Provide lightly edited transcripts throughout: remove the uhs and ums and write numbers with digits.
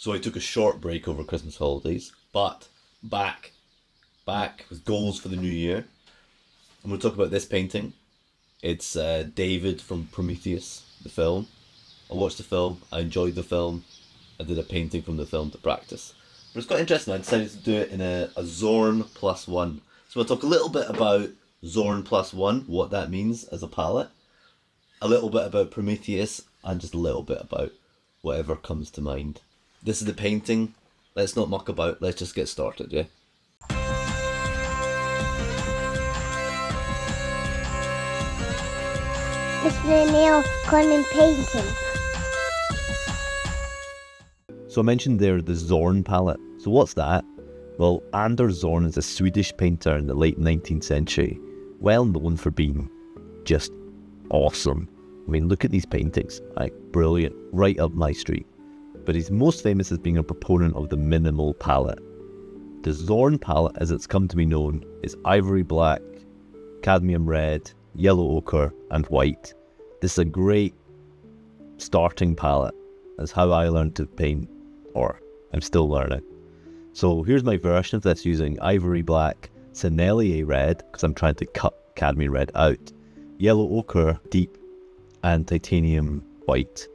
So I took a short break over Christmas holidays, but back with goals for the new year. I'm going to talk about this painting. It's David from Prometheus, the film. I watched the film, I enjoyed the film, I did a painting from the film to practice. But it's quite interesting, I decided to do it in a Zorn +1. So I'll talk a little bit about Zorn +1, what that means as a palette, a little bit about Prometheus, and just a little bit about whatever comes to mind. This is the painting. Let's not muck about, let's just get started, yeah? Mr. Neil Conning painting. So I mentioned there the Zorn Palette. So what's that? Well, Anders Zorn is a Swedish painter in the late 19th century, well known for being just awesome. I mean, look at these paintings, like brilliant, right up my street. But he's most famous as being a proponent of the minimal palette. The Zorn Palette, as it's come to be known, is Ivory Black, Cadmium Red, Yellow Ochre, and White. This is a great starting palette. That's how I learned to paint, or I'm still learning. So here's my version of this using Ivory Black, Sennelier Red, because I'm trying to cut Cadmium Red out, Yellow Ochre Deep, and Titanium White.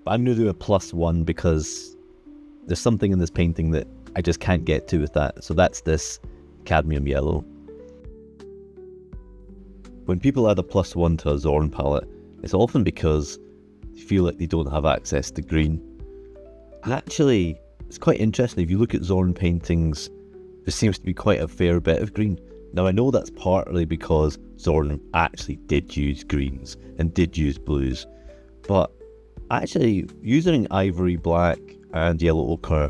But I'm going to do a +1 because there's something in this painting that I just can't get to with that. So that's this Cadmium Yellow. When people add a +1 to a Zorn palette, it's often because they feel like they don't have access to green. And actually, it's quite interesting. If you look at Zorn paintings, there seems to be quite a fair bit of green. Now I know that's partly because Zorn actually did use greens and did use blues, but actually using Ivory Black and Yellow Ochre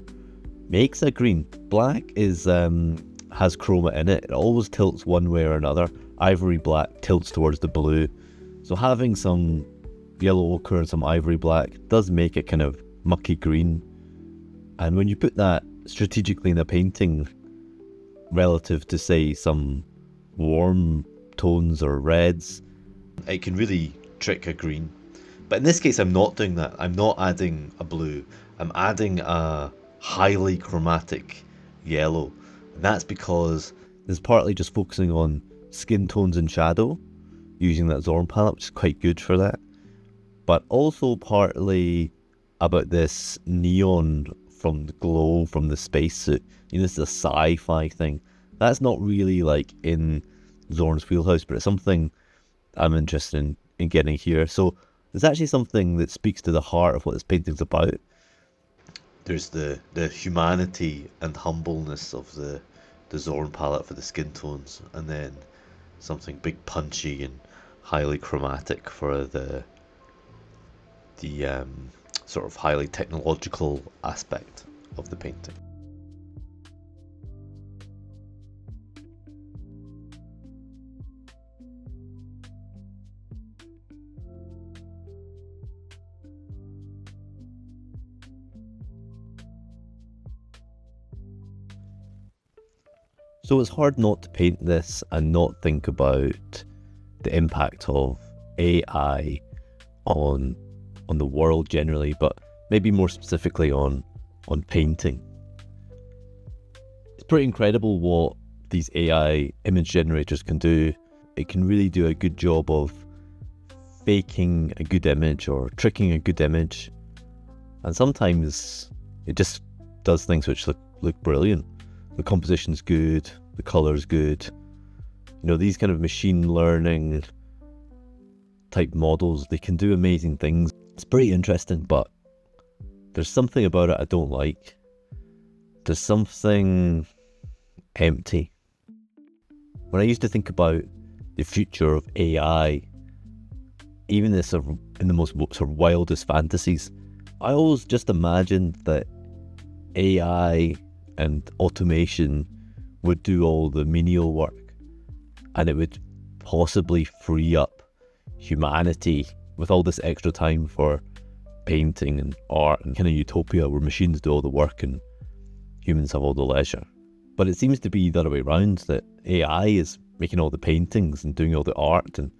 makes a green. Black is has chroma in it. It always tilts one way or another. Ivory Black tilts towards the blue. So having some Yellow Ochre and some Ivory Black does make it kind of mucky green. And when you put that strategically in a painting relative to, say, some warm tones or reds, it can really trick a green. But in this case, I'm not doing that. I'm not adding a blue. I'm adding a highly chromatic yellow. And that's because it's partly just focusing on skin tones and shadow, using that Zorn palette, which is quite good for that. But also partly about this neon from the glow from the spacesuit. You know, this is a sci-fi thing. That's not really like in Zorn's wheelhouse, but it's something I'm interested in getting here. So there's actually something that speaks to the heart of what this painting's about. There's the humanity and humbleness of the Zorn palette for the skin tones, and then something big punchy and highly chromatic for the sort of highly technological aspect of the painting. So it's hard not to paint this and not think about the impact of AI on the world generally, but maybe more specifically on painting. It's pretty incredible what these AI image generators can do. It can really do a good job of faking a good image or tricking a good image, and sometimes it just does things which look brilliant. The composition's good, the color's good. You know, these kind of machine learning type models, they can do amazing things. It's pretty interesting, but there's something about it I don't like. There's something empty. When I used to think about the future of AI, even this sort of, in the most sort of wildest fantasies, I always just imagined that AI and automation would do all the menial work, and it would possibly free up humanity with all this extra time for painting and art and kind of utopia where machines do all the work and humans have all the leisure. But it seems to be the other way around, that AI is making all the paintings and doing all the art and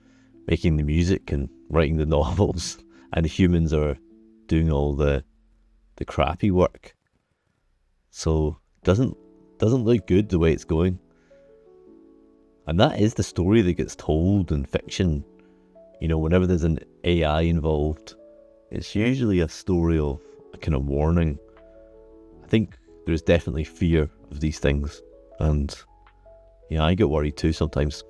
making the music and writing the novels, and humans are doing all the crappy work. So doesn't look good the way it's going. And that is the story that gets told in fiction. You know, whenever there's an AI involved, it's usually a story of a kind of warning. I think there's definitely fear of these things, and yeah, I get worried too sometimes.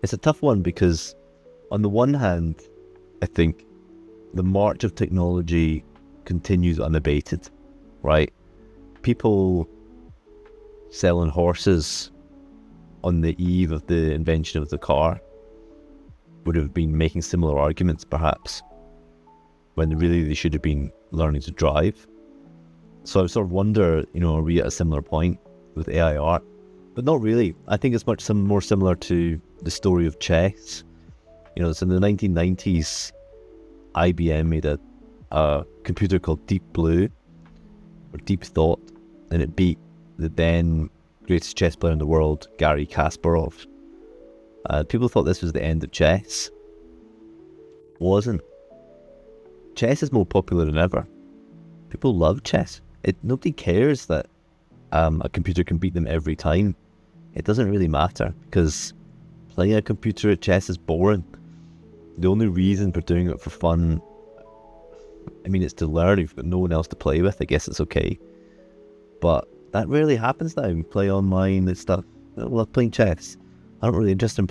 It's a tough one because on the one hand, I think the march of technology continues unabated, right? People selling horses on the eve of the invention of the car would have been making similar arguments, perhaps, when really they should have been learning to drive. So I sort of wonder, you know, are we at a similar point with AI art? But not really. I think it's much more similar to the story of chess. You know, so in the 1990s, IBM made a computer called Deep Blue, or Deep Thought, and it beat the then greatest chess player in the world, Garry Kasparov. People thought this was the end of chess. It wasn't. Chess is more popular than ever. People love chess. Nobody cares that a computer can beat them every time. It doesn't really matter, because playing a computer at chess is boring. The only reason for doing it for fun, I mean, it's to learn. If you've got no one else to play with, I guess it's okay. But that rarely happens now. You play online and stuff. I love playing chess. I'm not really interested in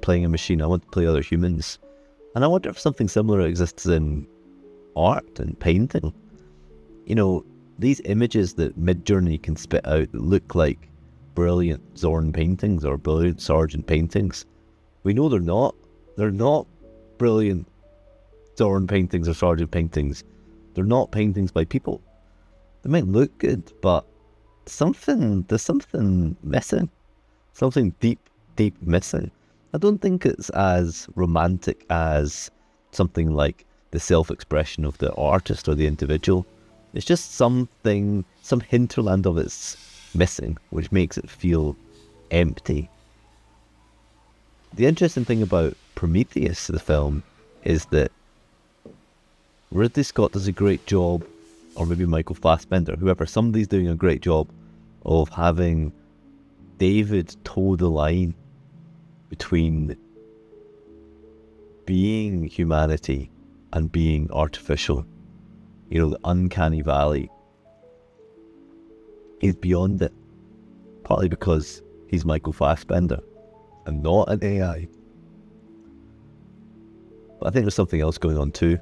playing a machine. I want to play other humans. And I wonder if something similar exists in art and painting. You know, these images that Midjourney can spit out that look like brilliant Zorn paintings or brilliant Sargent paintings, we know they're not. They're not brilliant Zorn paintings or Sargent paintings. They're not paintings by people. They might look good, but there's something missing. Something deep missing. I don't think it's as romantic as something like the self-expression of the artist or the individual. It's just something, some hinterland of it's missing, which makes it feel empty. The interesting thing about Prometheus, the film, is that Ridley Scott does a great job, or maybe Michael Fassbender, whoever, somebody's doing a great job of having David toe the line between being humanity and being artificial. You know, the uncanny valley. He's beyond it, partly because he's Michael Fassbender and not an AI. But I think there's something else going on too.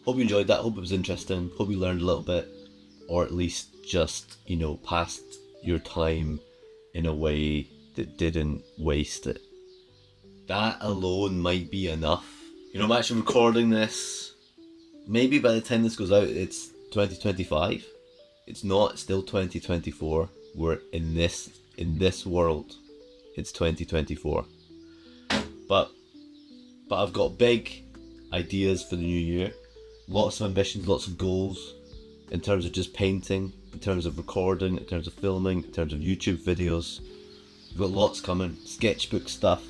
Hope you enjoyed that. Hope it was interesting. Hope you learned a little bit, or at least just, you know, passed your time in a way that didn't waste it. That alone might be enough. You know, I'm actually recording this. Maybe by the time this goes out, it's 2025. It's not. It's still 2024. We're in this world. It's 2024. But I've got big ideas for the new year. Lots of ambitions, lots of goals in terms of just painting, in terms of recording, in terms of filming, in terms of YouTube videos. We've got lots coming. Sketchbook stuff,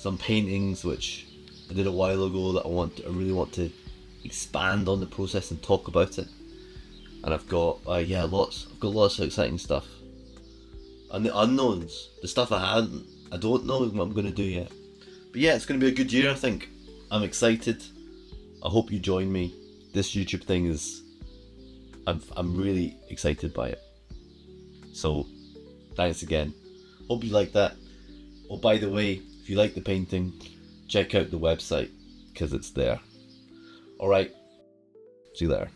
some paintings which I did a while ago that I really want to expand on the process and talk about it. And I've got lots of exciting stuff. And the unknowns, the stuff I don't know what I'm going to do yet. But yeah, it's going to be a good year, I think. I'm excited. I hope you join me. This YouTube thing is, I'm really excited by it. So, thanks again. Hope you like that. Oh, by the way, if you like the painting, check out the website, because it's there. Alright, see you later.